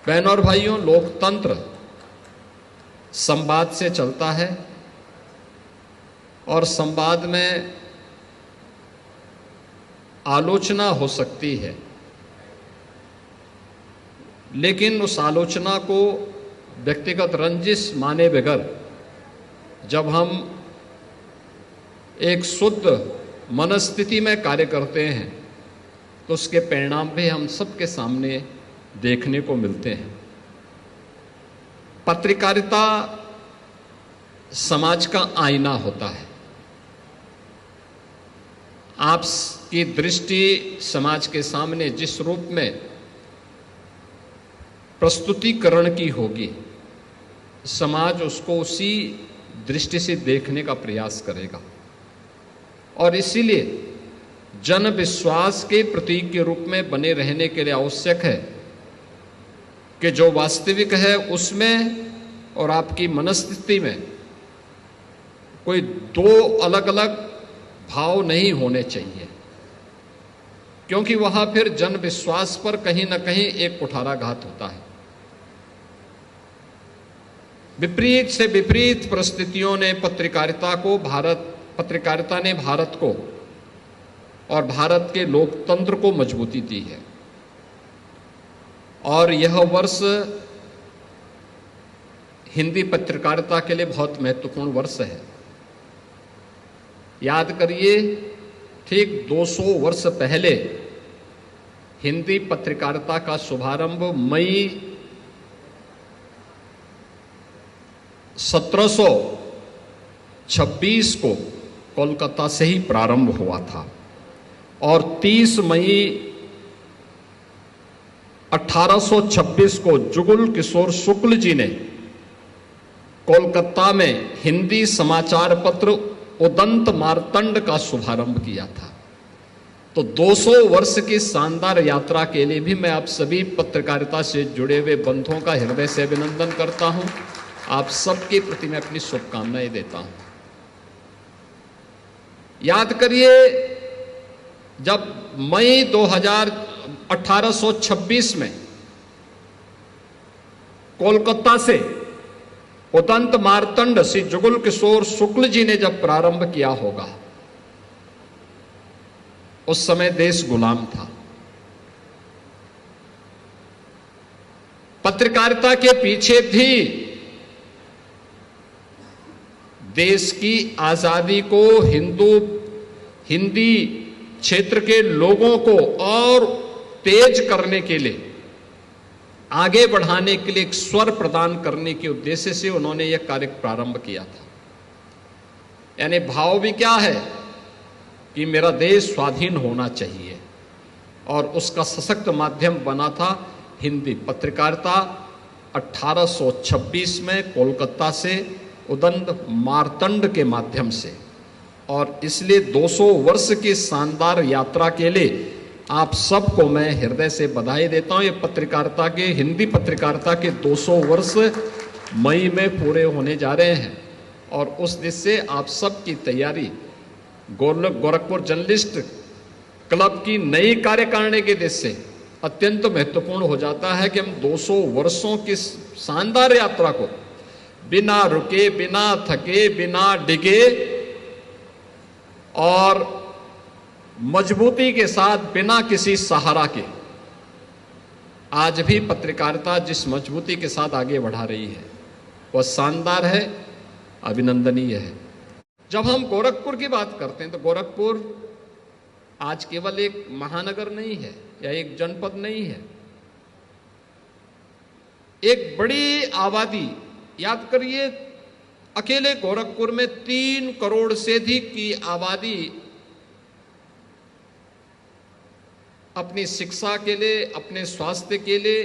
बहनों और भाइयों, लोकतंत्र संवाद से चलता है और संवाद में आलोचना हो सकती है, लेकिन उस आलोचना को व्यक्तिगत रंजिश माने बगैर जब हम एक शुद्ध मनस्थिति में कार्य करते हैं तो उसके परिणाम भी हम सबके सामने देखने को मिलते हैं। पत्रकारिता समाज का आईना होता है। आपकी दृष्टि समाज के सामने जिस रूप में प्रस्तुतिकरण की होगी, समाज उसको उसी दृष्टि से देखने का प्रयास करेगा और इसीलिए जन विश्वास के प्रतीक के रूप में बने रहने के लिए आवश्यक है कि जो वास्तविक है उसमें और आपकी मनस्थिति में कोई दो अलग अलग भाव नहीं होने चाहिए, क्योंकि वहां फिर जन विश्वास पर कहीं ना कहीं एक कुठाराघात होता है। विपरीत से विपरीत परिस्थितियों ने पत्रकारिता ने भारत को और भारत के लोकतंत्र को मजबूती दी है और यह वर्ष हिंदी पत्रकारिता के लिए बहुत महत्वपूर्ण वर्ष है। याद करिए, ठीक 200 वर्ष पहले हिंदी पत्रकारिता का शुभारंभ मई 1726 को कोलकाता से ही प्रारंभ हुआ था और 30 मई 1826 को जुगल किशोर शुक्ल जी ने कोलकाता में हिंदी समाचार पत्र उदंत मार्तंड का शुभारंभ किया था। तो 200 वर्ष की शानदार यात्रा के लिए भी मैं आप सभी पत्रकारिता से जुड़े हुए बंधुओं का हृदय से अभिनंदन करता हूं। आप सबके प्रति मैं अपनी शुभकामनाएं देता हूं। याद करिए, जब मई 1826 में कोलकाता से उदंत मार्तंड श्री जुगल किशोर शुक्ल जी ने जब प्रारंभ किया होगा, उस समय देश गुलाम था। पत्रकारिता के पीछे भी देश की आजादी को हिंदी क्षेत्र के लोगों को और तेज करने के लिए, आगे बढ़ाने के लिए एक स्वर प्रदान करने के उद्देश्य से उन्होंने यह कार्य प्रारंभ किया था। यानी भाव भी क्या है कि मेरा देश स्वाधीन होना चाहिए और उसका सशक्त माध्यम बना था हिंदी पत्रकारिता। 1826 में कोलकाता से उदंत मार्तंड के माध्यम से, और इसलिए 200 वर्ष की शानदार यात्रा के लिए आप सबको मैं हृदय से बधाई देता हूं। ये पत्रकारिता के, हिंदी पत्रकारिता के 200 वर्ष मई में पूरे होने जा रहे हैं और उस दिन से आप सबकी तैयारी गोरखपुर जर्नलिस्ट क्लब की नई कार्यकारिणी के दिन से अत्यंत महत्वपूर्ण हो जाता है कि हम 200 वर्षों की शानदार यात्रा को बिना रुके, बिना थके, बिना डिगे और मजबूती के साथ, बिना किसी सहारा के, आज भी पत्रकारिता जिस मजबूती के साथ आगे बढ़ा रही है वह शानदार है, अभिनंदनीय है। जब हम गोरखपुर की बात करते हैं तो गोरखपुर आज केवल एक महानगर नहीं है या एक जनपद नहीं है, एक बड़ी आबादी। याद करिए, अकेले गोरखपुर में 3 करोड़ से अधिक की आबादी अपनी शिक्षा के लिए, अपने स्वास्थ्य के लिए,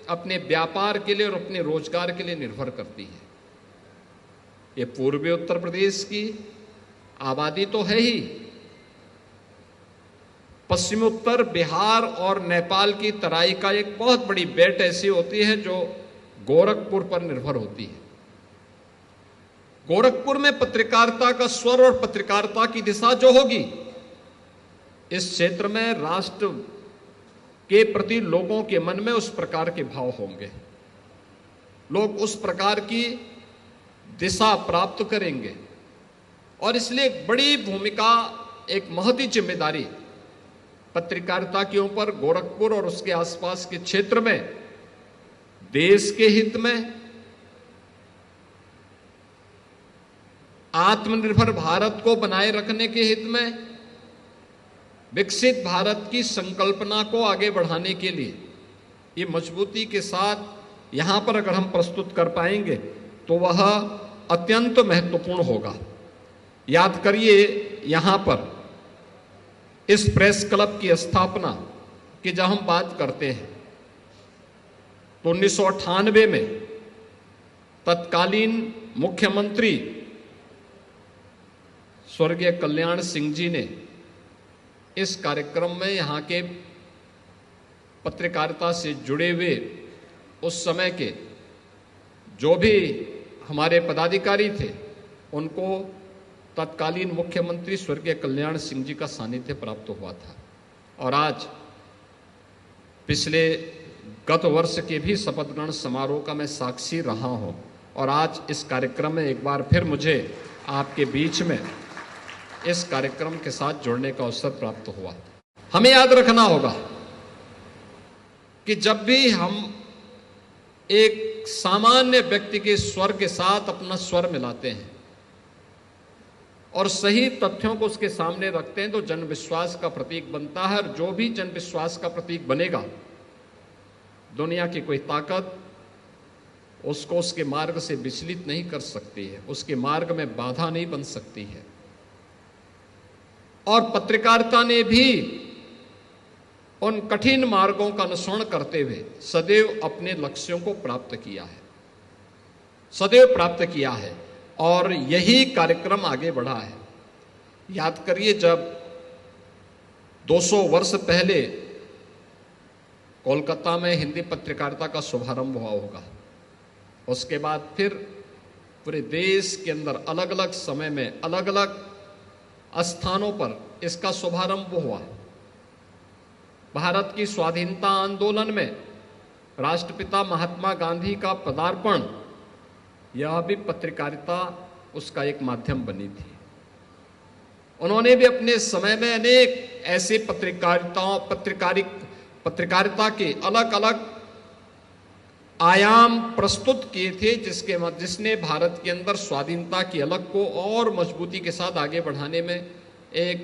अपने व्यापार के लिए और अपने रोजगार के लिए निर्भर करती है। ये पूर्वी उत्तर प्रदेश की आबादी तो है ही, पश्चिम उत्तर बिहार और नेपाल की तराई का एक बहुत बड़ी बेल्ट ऐसी होती है जो गोरखपुर पर निर्भर होती है। गोरखपुर में पत्रकारिता का स्वर और पत्रकारिता की दिशा जो होगी, इस क्षेत्र में राष्ट्र के प्रति लोगों के मन में उस प्रकार के भाव होंगे, लोग उस प्रकार की दिशा प्राप्त करेंगे। और इसलिए एक बड़ी भूमिका, एक महती जिम्मेदारी पत्रकारिता के ऊपर गोरखपुर और उसके आसपास के क्षेत्र में देश के हित में, आत्मनिर्भर भारत को बनाए रखने के हित में, विकसित भारत की संकल्पना को आगे बढ़ाने के लिए ये मजबूती के साथ यहां पर अगर हम प्रस्तुत कर पाएंगे तो वह अत्यंत महत्वपूर्ण होगा। याद करिए, यहां पर इस प्रेस क्लब की स्थापना की जब हम बात करते हैं तो 1998 में तत्कालीन मुख्यमंत्री स्वर्गीय कल्याण सिंह जी ने इस कार्यक्रम में यहाँ के पत्रकारिता से जुड़े हुए उस समय के जो भी हमारे पदाधिकारी थे उनको तत्कालीन मुख्यमंत्री स्वर्गीय कल्याण सिंह जी का सानिध्य प्राप्त हुआ था। और आज पिछले गत वर्ष के भी शपथ ग्रहण समारोह का मैं साक्षी रहा हूं और आज इस कार्यक्रम में एक बार फिर मुझे आपके बीच में इस कार्यक्रम के साथ जुड़ने का अवसर प्राप्त हुआ। हमें याद रखना होगा कि जब भी हम एक सामान्य व्यक्ति के स्वर के साथ अपना स्वर मिलाते हैं और सही तथ्यों को उसके सामने रखते हैं तो जन विश्वास का प्रतीक बनता है। और जो भी जन विश्वास का प्रतीक बनेगा, दुनिया की कोई ताकत उसको उसके मार्ग से विचलित नहीं कर सकती है, उसके मार्ग में बाधा नहीं बन सकती है। और पत्रकारिता ने भी उन कठिन मार्गों का अनुसरण करते हुए सदैव अपने लक्ष्यों को प्राप्त किया है, सदैव प्राप्त किया है और यही कार्यक्रम आगे बढ़ा है। याद करिए, जब 200 वर्ष पहले कोलकाता में हिंदी पत्रकारिता का शुभारंभ हुआ होगा, उसके बाद फिर पूरे देश के अंदर अलग अलग समय में अलग अलग स्थानों पर इसका शुभारंभ हुआ। भारत की स्वाधीनता आंदोलन में राष्ट्रपिता महात्मा गांधी का पदार्पण, यह भी पत्रकारिता उसका एक माध्यम बनी थी। उन्होंने भी अपने समय में अनेक ऐसे पत्रकारिता के अलग अलग आयाम प्रस्तुत किए थे जिसने भारत के अंदर स्वाधीनता की अलग को और मजबूती के साथ आगे बढ़ाने में एक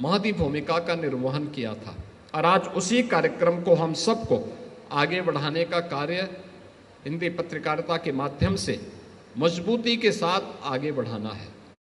महती भूमिका का निर्वहन किया था। और आज उसी कार्यक्रम को हम सबको आगे बढ़ाने का कार्य हिंदी पत्रकारिता के माध्यम से मजबूती के साथ आगे बढ़ाना है।